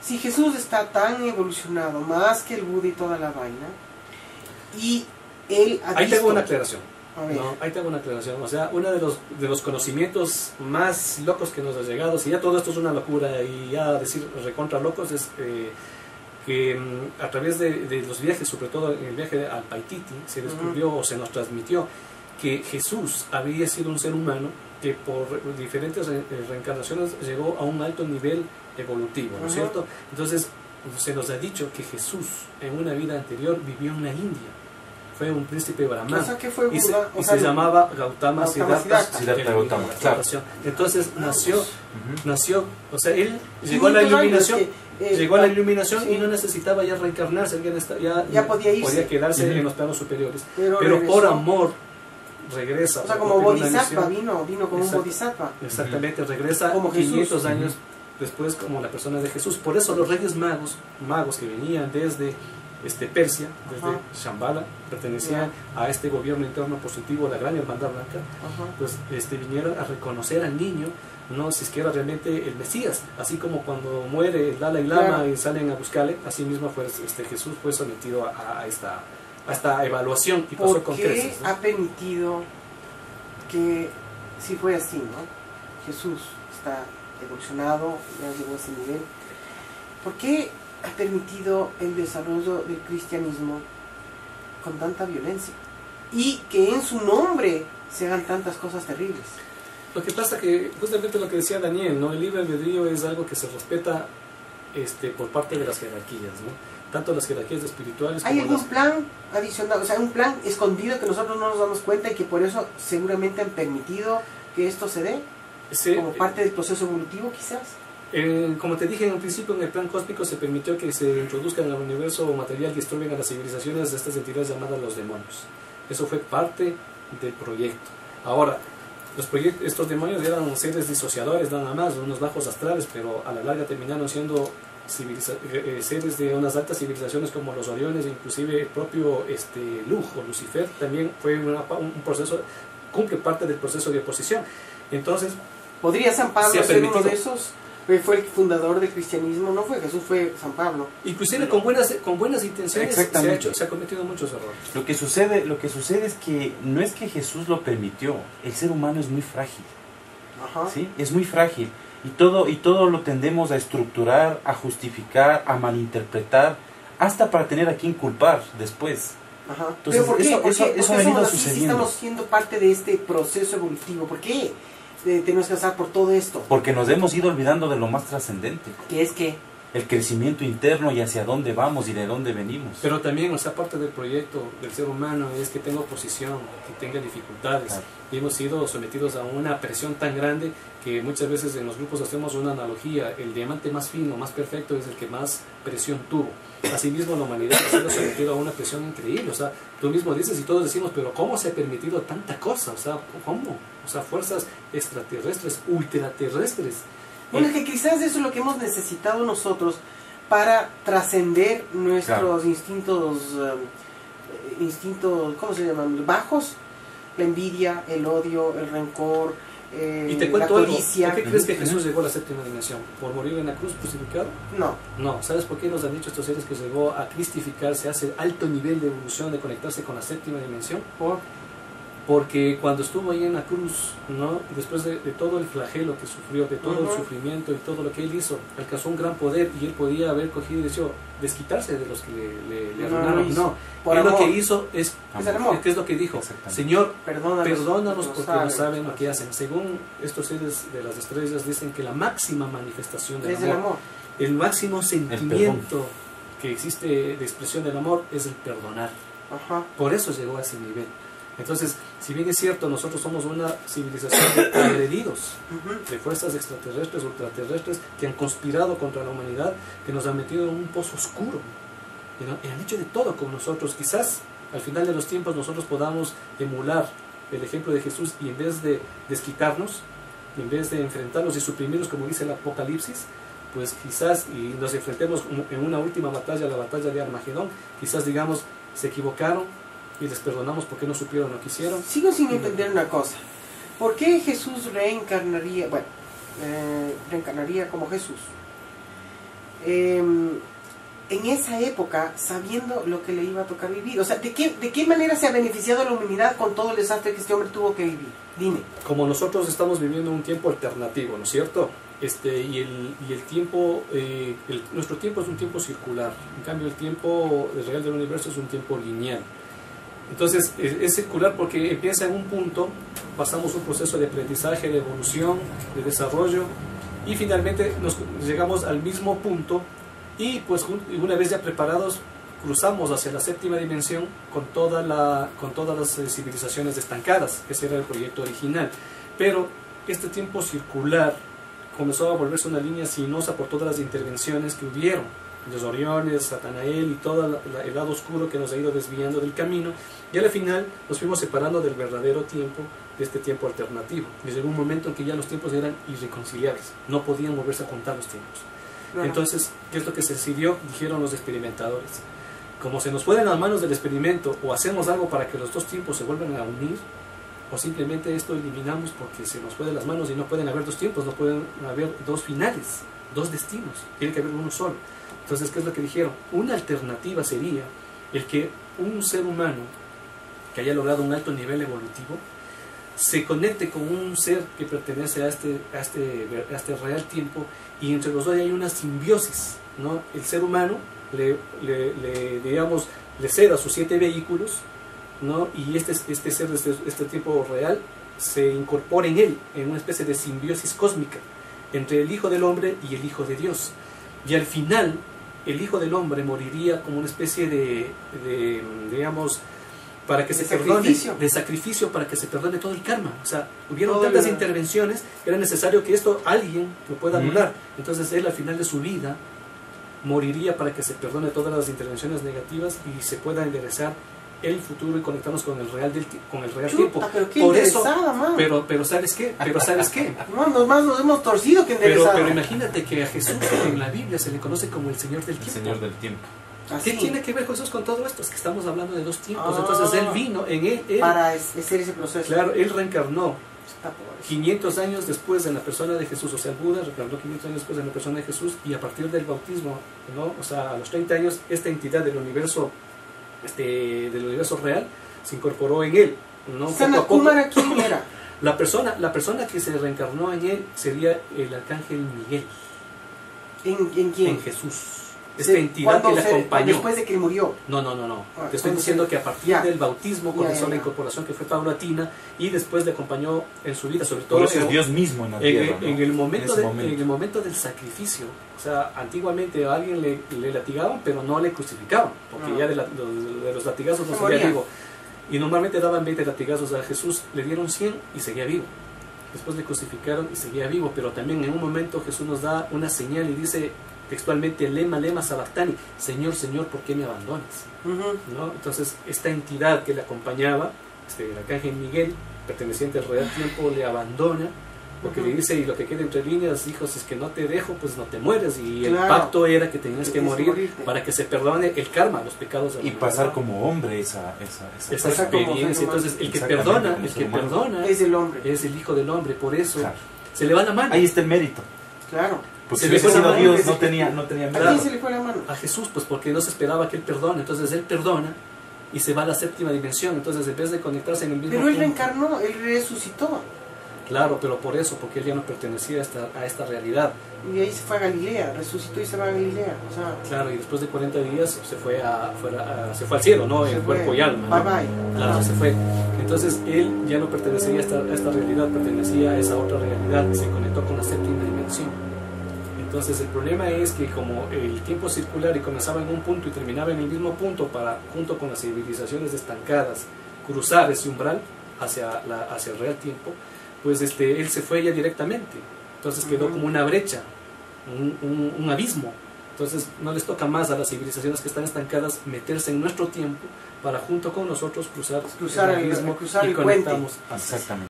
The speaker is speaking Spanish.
si Jesús está tan evolucionado, más que el Buda y toda la vaina, y él ha Ahí visto... tengo una aclaración. A ver. No, ahí tengo una aclaración. O sea, uno de los conocimientos más locos que nos ha llegado, si ya todo esto es una locura y ya decir recontra locos, es que a través de los viajes, sobre todo en el viaje al Paititi, se descubrió o se nos transmitió que Jesús había sido un ser humano que por diferentes reencarnaciones llegó a un alto nivel evolutivo, ¿no es cierto? Entonces se nos ha dicho que Jesús en una vida anterior vivió en la India. Fue un príncipe brahman, O sea, ¿qué fue y Buda? y se llamaba Gautama Siddhartha Gautama, claro. Entonces nació, o sea, él Sí, llegó a la muchos años iluminación, que, llegó a la iluminación sí. y no necesitaba ya reencarnarse, ya podía irse. podía quedarse en los planos superiores, Pero pero por regresó. amor regresa. O sea, como porque tiene una bodhisattva, misión. vino como un bodhisattva. Exactamente, regresa Como 500 Jesús. años después como la persona de Jesús. Por eso los reyes magos que venían desde Persia, desde Shambhala, pertenecían a este gobierno interno positivo, la gran hermandad blanca, pues vinieron a reconocer al niño, no si es que era realmente el Mesías, así como cuando muere el Dalai Lama y salen a buscarle, así mismo fue Jesús fue sometido a esta evaluación y pasó con creces, ¿Por qué ¿no? ha permitido que, si fue así, ¿no? Jesús está evolucionado, ya llegó a ese nivel. ¿Por qué ha permitido el desarrollo del cristianismo con tanta violencia? Y que en su nombre se hagan tantas cosas terribles. Lo que pasa que, justamente lo que decía Daniel, ¿no? El libre albedrío es algo que se respeta por parte de las jerarquías, ¿no? Tanto las jerarquías espirituales como ¿Hay algún plan adicional, o sea, un plan escondido que nosotros no nos damos cuenta y que por eso seguramente han permitido que esto se dé? Como parte del proceso evolutivo, quizás. Como te dije en un principio, en el plan cósmico se permitió que se introduzcan al universo material y estorben a las civilizaciones de estas entidades llamadas los demonios. Eso fue parte del proyecto. Ahora, estos demonios eran seres disociadores nada más, unos bajos astrales, pero a la larga terminaron siendo seres de unas altas civilizaciones como los Oriones, inclusive el propio Lujo, Lucifer, también fue un proceso, cumple parte del proceso de oposición. Entonces, ¿podría San Pablo ser uno de esos? Fue el fundador del cristianismo, no fue Jesús, fue San Pablo. Inclusive con buenas intenciones se ha cometido muchos errores. Lo que sucede es que no es que Jesús lo permitió, el ser humano es muy frágil. ¿Sí? Es muy frágil y todo lo tendemos a estructurar, a justificar, a malinterpretar, hasta para tener a quien culpar después. Entonces, ¿pero por qué? Eso ha venido sucediendo. Si estamos siendo parte de este proceso evolutivo, ¿por qué tenemos que pasar por todo esto? Porque nos hemos ido olvidando de lo más trascendente. ¿Qué es qué? El crecimiento interno y hacia dónde vamos y de dónde venimos. Pero también, o sea, parte del proyecto del ser humano es que tenga oposición, que tenga dificultades. Claro. Y hemos sido sometidos a una presión tan grande que muchas veces en los grupos hacemos una analogía. El diamante más fino, más perfecto es el que más presión tuvo. Asimismo, la humanidad ha sido sometida a una presión increíble. O sea, tú mismo dices y todos decimos, pero ¿cómo se ha permitido tanta cosa? O sea, ¿cómo? O sea, fuerzas extraterrestres, ultraterrestres. Bueno, es que quizás eso es lo que hemos necesitado nosotros para trascender nuestros instintos, ¿cómo se llaman? Bajos, la envidia, el odio, el rencor, y te cuento la codicia. ¿Por qué crees que Jesús llegó a la séptima dimensión? ¿Por morir en la cruz crucificado? No, ¿sabes por qué nos han dicho estos seres que llegó a cristificarse, a ese alto nivel de evolución, de conectarse con la séptima dimensión? Porque cuando estuvo ahí en la cruz, ¿no? Después de todo el flagelo que sufrió, de todo el sufrimiento y todo lo que él hizo, alcanzó un gran poder y él podía haber cogido y dicho, desquitarse de los que le arruinaron. No, él lo que hizo es ¿qué es lo que dijo? Señor, perdónalos porque no saben lo que hacen. Según estos seres de las estrellas dicen que la máxima manifestación del amor, el máximo sentimiento que existe de expresión del amor es el perdonar. Por eso llegó a ese nivel. Entonces, si bien es cierto, nosotros somos una civilización de agredidos, de fuerzas extraterrestres, ultraterrestres, que han conspirado contra la humanidad, que nos han metido en un pozo oscuro, y han hecho de todo con nosotros. Quizás al final de los tiempos nosotros podamos emular el ejemplo de Jesús y en vez de desquitarnos, en vez de enfrentarnos y suprimirlos como dice el Apocalipsis, pues quizás y nos enfrentemos en una última batalla, la batalla de Armagedón, quizás digamos, se equivocaron, y les perdonamos porque no supieron lo que hicieron. Sigo sin entender una cosa. ¿Por qué Jesús reencarnaría como Jesús? en esa época, sabiendo lo que le iba a tocar vivir. O sea, ¿de qué manera se ha beneficiado la humanidad con todo el desastre que este hombre tuvo que vivir? Dime. Como nosotros estamos viviendo un tiempo alternativo, ¿no es cierto? Y el tiempo, nuestro tiempo es un tiempo circular. En cambio, el tiempo real del universo es un tiempo lineal. Entonces, es circular porque empieza en un punto, pasamos un proceso de aprendizaje, de evolución, de desarrollo, y finalmente llegamos al mismo punto. Y pues una vez ya preparados, cruzamos hacia la séptima dimensión con todas las civilizaciones estancadas. Ese era el proyecto original. Pero este tiempo circular comenzó a volverse una línea sinuosa por todas las intervenciones que hubieron. Los Oriones, Satanael y todo el lado oscuro que nos ha ido desviando del camino. Y al final nos fuimos separando del verdadero tiempo, de este tiempo alternativo. Y llegó un momento en que ya los tiempos eran irreconciliables. No podían volverse a contar los tiempos. Entonces, ¿qué es lo que se decidió? Dijeron los experimentadores. Como se nos fue de las manos del experimento, o hacemos algo para que los dos tiempos se vuelvan a unir, o simplemente esto eliminamos porque se nos fue de las manos y no pueden haber dos tiempos, no pueden haber dos finales, dos destinos, tiene que haber uno solo. Entonces, ¿qué es lo que dijeron? Una alternativa sería el que un ser humano que haya logrado un alto nivel evolutivo se conecte con un ser que pertenece a este real tiempo, y entre los dos hay una simbiosis, ¿no? El ser humano le ceda sus 7 vehículos, ¿no? Y este ser de este tiempo real se incorpora en él, en una especie de simbiosis cósmica entre el Hijo del Hombre y el Hijo de Dios. Y al final, el Hijo del Hombre moriría como una especie digamos, para que se perdone, de sacrificio para que se perdone todo el karma. O sea, hubieron tantas intervenciones que era necesario que alguien lo pueda anular. Entonces él al final de su vida moriría para que se perdone todas las intervenciones negativas y se pueda enderezar el futuro y conectarnos con el real tiempo. Pero qué por eso, man. pero ¿sabes qué? No, más nos hemos torcido que enderezado. Pero imagínate que a Jesús en la Biblia se le conoce como el Señor del tiempo. El Señor del tiempo. ¿Qué tiene que ver Jesús con todo esto? Es que estamos hablando de dos tiempos. Entonces él vino en él para hacer ese proceso. Claro, él reencarnó 500 años después en la persona de Jesús. O sea, el Buda reencarnó 500 años después en la persona de Jesús, y a partir del bautismo, ¿no? O sea, a los 30 años, esta entidad del universo real se incorporó en él, ¿no? Sanat Kumara, ¿quién era? La persona que se reencarnó en él sería el arcángel Miguel. ¿En quién? En Jesús. Esta entidad que le acompañó. Después de que murió. No. Te estoy diciendo que a partir del bautismo comenzó la incorporación, que fue paulatina, y después le acompañó en su vida, sobre todo. Por eso es Dios mismo en la tierra, ¿no? En el momento del sacrificio. O sea, antiguamente a alguien le latigaban, pero no le crucificaban, porque ya de los latigazos no seguía vivo. Y normalmente daban 20 latigazos a Jesús, le dieron 100 y seguía vivo. Después le crucificaron y seguía vivo, pero también en un momento Jesús nos da una señal y dice textualmente: lema sabactani, Señor, Señor, ¿por qué me abandonas? ¿No? Entonces esta entidad que le acompañaba, el arcángel Miguel, perteneciente al real tiempo, le abandona, porque le dice, y lo que queda entre líneas, hijos, si es que no te dejo, pues no te mueres. Y el pacto era que tenías que morir para que se perdone el karma, los pecados de la y pasar como hombre esa experiencia. Entonces el que perdona es el hombre, es el Hijo del Hombre. Por eso se le va la mano. Ahí está el mérito. Claro. Porque si hubiese sido Dios, no tenía mérito. ¿A quién se le fue la mano? A Jesús, pues porque no se esperaba que él perdone. Entonces él perdona y se va a la séptima dimensión. Entonces, en vez de conectarse en el mismo pero él reencarnó, él resucitó. Claro, pero por eso, porque él ya no pertenecía a esta realidad. Y ahí se fue a Galilea, resucitó y se va a Galilea. O sea, claro, y después de 40 días se fue al cielo, ¿no? En cuerpo y alma, ¿no? Bye. Claro, se fue. Entonces él ya no pertenecía a esta realidad, pertenecía a esa otra realidad, y se conectó con la séptima dimensión. Entonces el problema es que como el tiempo es circular y comenzaba en un punto y terminaba en el mismo punto, para, junto con las civilizaciones estancadas, cruzar ese umbral hacia el real tiempo, pues él se fue ya directamente. Entonces quedó como una brecha, un abismo. Entonces no les toca más a las civilizaciones que están estancadas meterse en nuestro tiempo para junto con nosotros cruzar el abismo y conectamos. Exactamente.